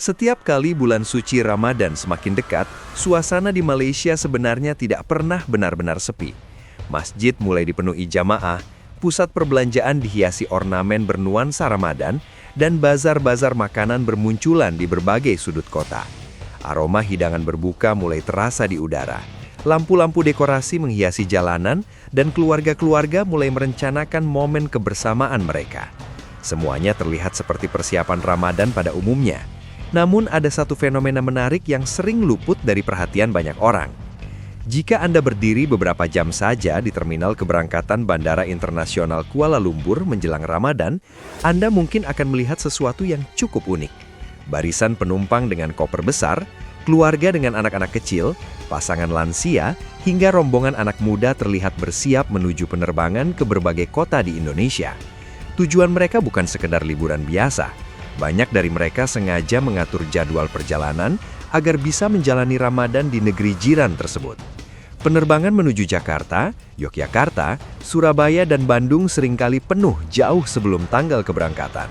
Setiap kali bulan suci Ramadan semakin dekat, suasana di Malaysia sebenarnya tidak pernah benar-benar sepi. Masjid mulai dipenuhi jamaah, pusat perbelanjaan dihiasi ornamen bernuansa Ramadan, dan bazar-bazar makanan bermunculan di berbagai sudut kota. Aroma hidangan berbuka mulai terasa di udara. Lampu-lampu dekorasi menghiasi jalanan, dan keluarga-keluarga mulai merencanakan momen kebersamaan mereka. Semuanya terlihat seperti persiapan Ramadan pada umumnya. Namun ada satu fenomena menarik yang sering luput dari perhatian banyak orang. Jika Anda berdiri beberapa jam saja di terminal keberangkatan Bandara Internasional Kuala Lumpur menjelang Ramadan, Anda mungkin akan melihat sesuatu yang cukup unik. Barisan penumpang dengan koper besar, keluarga dengan anak-anak kecil, pasangan lansia, hingga rombongan anak muda terlihat bersiap menuju penerbangan ke berbagai kota di Indonesia. Tujuan mereka bukan sekedar liburan biasa. Banyak dari mereka sengaja mengatur jadwal perjalanan agar bisa menjalani Ramadan di negeri jiran tersebut. Penerbangan menuju Jakarta, Yogyakarta, Surabaya, dan Bandung seringkali penuh jauh sebelum tanggal keberangkatan.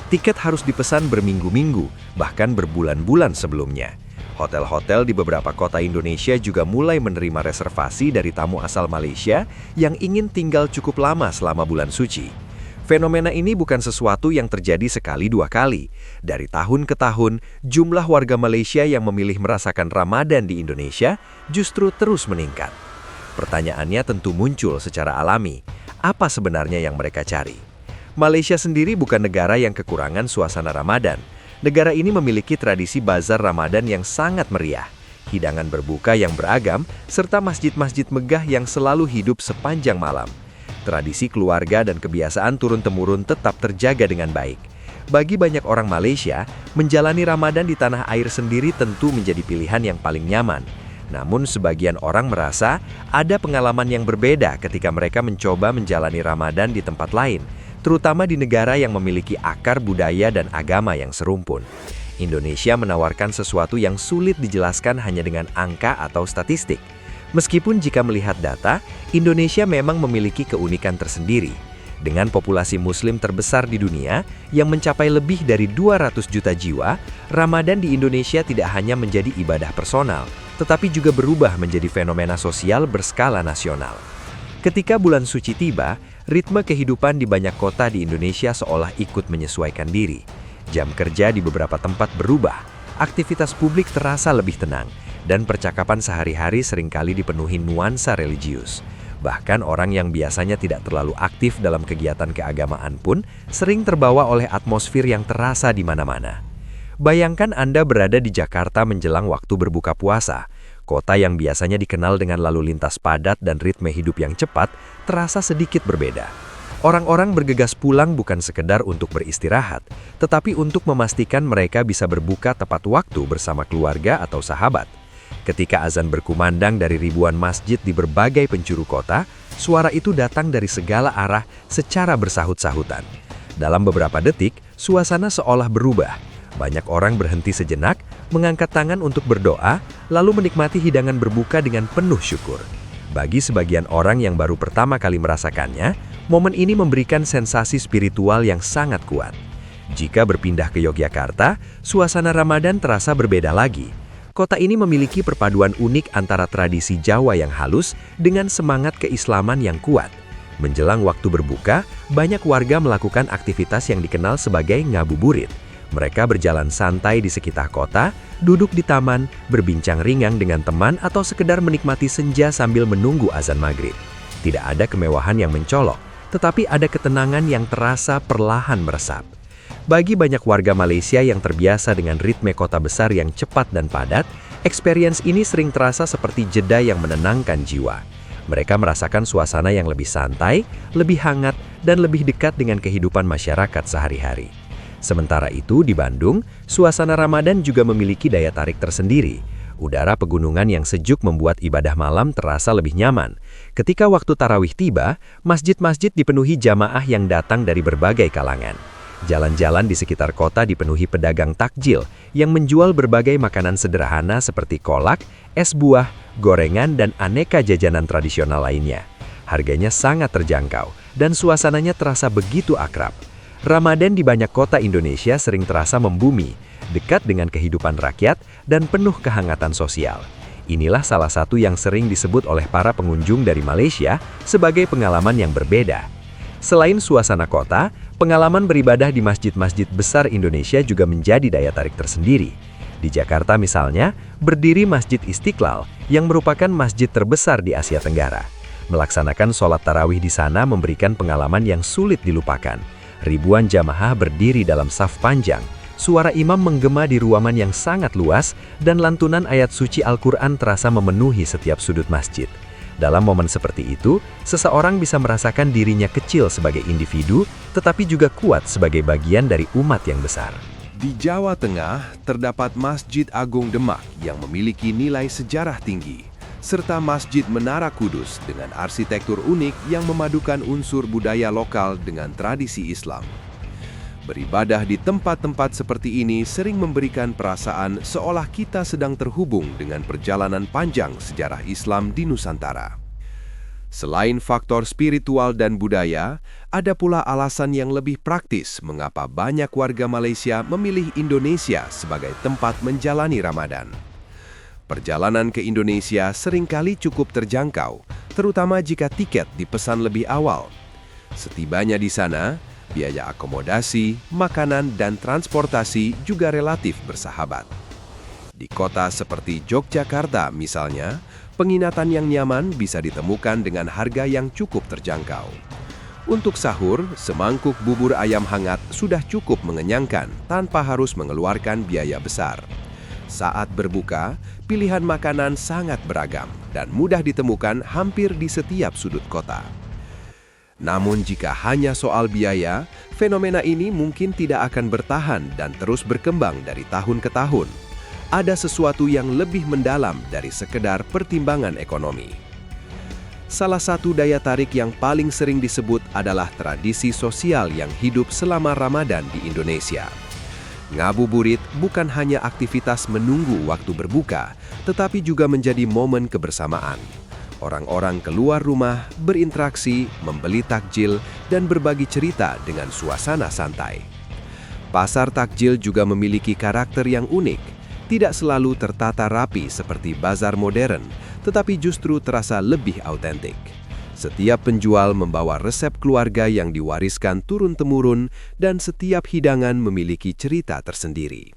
Tiket harus dipesan berminggu-minggu, bahkan berbulan-bulan sebelumnya. Hotel-hotel di beberapa kota Indonesia juga mulai menerima reservasi dari tamu asal Malaysia yang ingin tinggal cukup lama selama bulan suci. Fenomena ini bukan sesuatu yang terjadi sekali dua kali. Dari tahun ke tahun, jumlah warga Malaysia yang memilih merasakan Ramadan di Indonesia justru terus meningkat. Pertanyaannya tentu muncul secara alami. Apa sebenarnya yang mereka cari? Malaysia sendiri bukan negara yang kekurangan suasana Ramadan. Negara ini memiliki tradisi bazar Ramadan yang sangat meriah, hidangan berbuka yang beragam, serta masjid-masjid megah yang selalu hidup sepanjang malam. Tradisi keluarga dan kebiasaan turun-temurun tetap terjaga dengan baik. Bagi banyak orang Malaysia, menjalani Ramadan di tanah air sendiri tentu menjadi pilihan yang paling nyaman. Namun sebagian orang merasa ada pengalaman yang berbeda ketika mereka mencoba menjalani Ramadan di tempat lain, terutama di negara yang memiliki akar budaya dan agama yang serumpun. Indonesia menawarkan sesuatu yang sulit dijelaskan hanya dengan angka atau statistik. Meskipun jika melihat data, Indonesia memang memiliki keunikan tersendiri. Dengan populasi muslim terbesar di dunia yang mencapai lebih dari 200 juta jiwa, Ramadan di Indonesia tidak hanya menjadi ibadah personal, tetapi juga berubah menjadi fenomena sosial berskala nasional. Ketika bulan suci tiba, ritme kehidupan di banyak kota di Indonesia seolah ikut menyesuaikan diri. Jam kerja di beberapa tempat berubah, aktivitas publik terasa lebih tenang, dan percakapan sehari-hari seringkali dipenuhi nuansa religius. Bahkan orang yang biasanya tidak terlalu aktif dalam kegiatan keagamaan pun sering terbawa oleh atmosfer yang terasa di mana-mana. Bayangkan Anda berada di Jakarta menjelang waktu berbuka puasa. Kota yang biasanya dikenal dengan lalu lintas padat dan ritme hidup yang cepat, terasa sedikit berbeda. Orang-orang bergegas pulang bukan sekedar untuk beristirahat, tetapi untuk memastikan mereka bisa berbuka tepat waktu bersama keluarga atau sahabat. Ketika azan berkumandang dari ribuan masjid di berbagai penjuru kota, suara itu datang dari segala arah secara bersahut-sahutan. Dalam beberapa detik, suasana seolah berubah. Banyak orang berhenti sejenak, mengangkat tangan untuk berdoa, lalu menikmati hidangan berbuka dengan penuh syukur. Bagi sebagian orang yang baru pertama kali merasakannya, momen ini memberikan sensasi spiritual yang sangat kuat. Jika berpindah ke Yogyakarta, suasana Ramadan terasa berbeda lagi. Kota ini memiliki perpaduan unik antara tradisi Jawa yang halus dengan semangat keislaman yang kuat. Menjelang waktu berbuka, banyak warga melakukan aktivitas yang dikenal sebagai ngabuburit. Mereka berjalan santai di sekitar kota, duduk di taman, berbincang ringan dengan teman atau sekedar menikmati senja sambil menunggu azan maghrib. Tidak ada kemewahan yang mencolok, tetapi ada ketenangan yang terasa perlahan meresap. Bagi banyak warga Malaysia yang terbiasa dengan ritme kota besar yang cepat dan padat, experience ini sering terasa seperti jeda yang menenangkan jiwa. Mereka merasakan suasana yang lebih santai, lebih hangat, dan lebih dekat dengan kehidupan masyarakat sehari-hari. Sementara itu, di Bandung, suasana Ramadan juga memiliki daya tarik tersendiri. Udara pegunungan yang sejuk membuat ibadah malam terasa lebih nyaman. Ketika waktu tarawih tiba, masjid-masjid dipenuhi jamaah yang datang dari berbagai kalangan. Jalan-jalan di sekitar kota dipenuhi pedagang takjil yang menjual berbagai makanan sederhana seperti kolak, es buah, gorengan, dan aneka jajanan tradisional lainnya. Harganya sangat terjangkau dan suasananya terasa begitu akrab. Ramadan di banyak kota Indonesia sering terasa membumi. dekat dengan kehidupan rakyat, dan penuh kehangatan sosial. Inilah salah satu yang sering disebut oleh para pengunjung dari Malaysia sebagai pengalaman yang berbeda. Selain suasana kota, pengalaman beribadah di masjid-masjid besar Indonesia juga menjadi daya tarik tersendiri. Di Jakarta misalnya, berdiri Masjid Istiqlal yang merupakan masjid terbesar di Asia Tenggara. Melaksanakan sholat tarawih di sana memberikan pengalaman yang sulit dilupakan. Ribuan jamaah berdiri dalam saf panjang, suara imam menggema di ruangan yang sangat luas, dan lantunan ayat suci Al-Quran terasa memenuhi setiap sudut masjid. Dalam momen seperti itu, seseorang bisa merasakan dirinya kecil sebagai individu, tetapi juga kuat sebagai bagian dari umat yang besar. Di Jawa Tengah, terdapat Masjid Agung Demak yang memiliki nilai sejarah tinggi, serta Masjid Menara Kudus dengan arsitektur unik yang memadukan unsur budaya lokal dengan tradisi Islam. Beribadah di tempat-tempat seperti ini sering memberikan perasaan seolah kita sedang terhubung dengan perjalanan panjang sejarah Islam di Nusantara. Selain faktor spiritual dan budaya, ada pula alasan yang lebih praktis mengapa banyak warga Malaysia memilih Indonesia sebagai tempat menjalani Ramadan. Perjalanan ke Indonesia seringkali cukup terjangkau, terutama jika tiket dipesan lebih awal. Setibanya di sana, biaya akomodasi, makanan, dan transportasi juga relatif bersahabat. Di kota seperti Yogyakarta misalnya, penginapan yang nyaman bisa ditemukan dengan harga yang cukup terjangkau. Untuk sahur, semangkuk bubur ayam hangat sudah cukup mengenyangkan tanpa harus mengeluarkan biaya besar. Saat berbuka, pilihan makanan sangat beragam dan mudah ditemukan hampir di setiap sudut kota. Namun jika hanya soal biaya, fenomena ini mungkin tidak akan bertahan dan terus berkembang dari tahun ke tahun. Ada sesuatu yang lebih mendalam dari sekedar pertimbangan ekonomi. Salah satu daya tarik yang paling sering disebut adalah tradisi sosial yang hidup selama Ramadan di Indonesia. Ngabuburit bukan hanya aktivitas menunggu waktu berbuka, tetapi juga menjadi momen kebersamaan. Orang-orang keluar rumah, berinteraksi, membeli takjil, dan berbagi cerita dengan suasana santai. Pasar takjil juga memiliki karakter yang unik, tidak selalu tertata rapi seperti bazar modern, tetapi justru terasa lebih autentik. Setiap penjual membawa resep keluarga yang diwariskan turun-temurun dan setiap hidangan memiliki cerita tersendiri.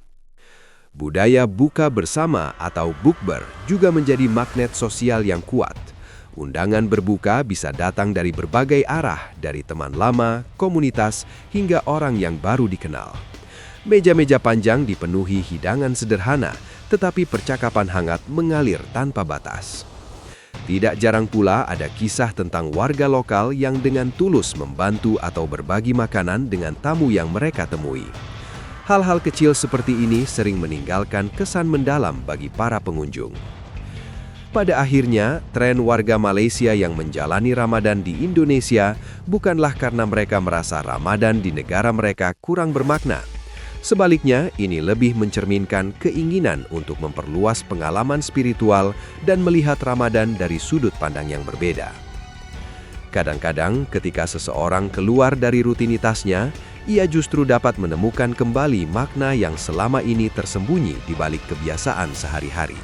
Budaya buka bersama atau bukber juga menjadi magnet sosial yang kuat. Undangan berbuka bisa datang dari berbagai arah, dari teman lama, komunitas, hingga orang yang baru dikenal. Meja-meja panjang dipenuhi hidangan sederhana, tetapi percakapan hangat mengalir tanpa batas. Tidak jarang pula ada kisah tentang warga lokal yang dengan tulus membantu atau berbagi makanan dengan tamu yang mereka temui. Hal-hal kecil seperti ini sering meninggalkan kesan mendalam bagi para pengunjung. Pada akhirnya, tren warga Malaysia yang menjalani Ramadan di Indonesia bukanlah karena mereka merasa Ramadan di negara mereka kurang bermakna. Sebaliknya, ini lebih mencerminkan keinginan untuk memperluas pengalaman spiritual dan melihat Ramadan dari sudut pandang yang berbeda. Kadang-kadang, ketika seseorang keluar dari rutinitasnya, ia justru dapat menemukan kembali makna yang selama ini tersembunyi di balik kebiasaan sehari-hari.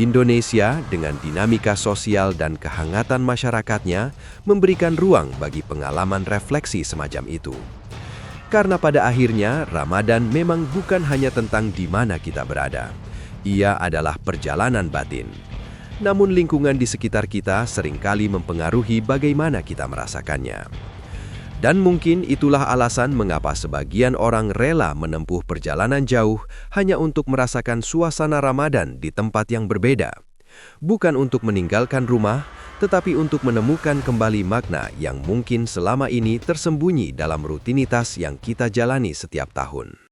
Indonesia, dengan dinamika sosial dan kehangatan masyarakatnya, memberikan ruang bagi pengalaman refleksi semacam itu. Karena pada akhirnya, Ramadan memang bukan hanya tentang di mana kita berada. Ia adalah perjalanan batin. Namun lingkungan di sekitar kita seringkali mempengaruhi bagaimana kita merasakannya. Dan mungkin itulah alasan mengapa sebagian orang rela menempuh perjalanan jauh hanya untuk merasakan suasana Ramadan di tempat yang berbeda. Bukan untuk meninggalkan rumah, tetapi untuk menemukan kembali makna yang mungkin selama ini tersembunyi dalam rutinitas yang kita jalani setiap tahun.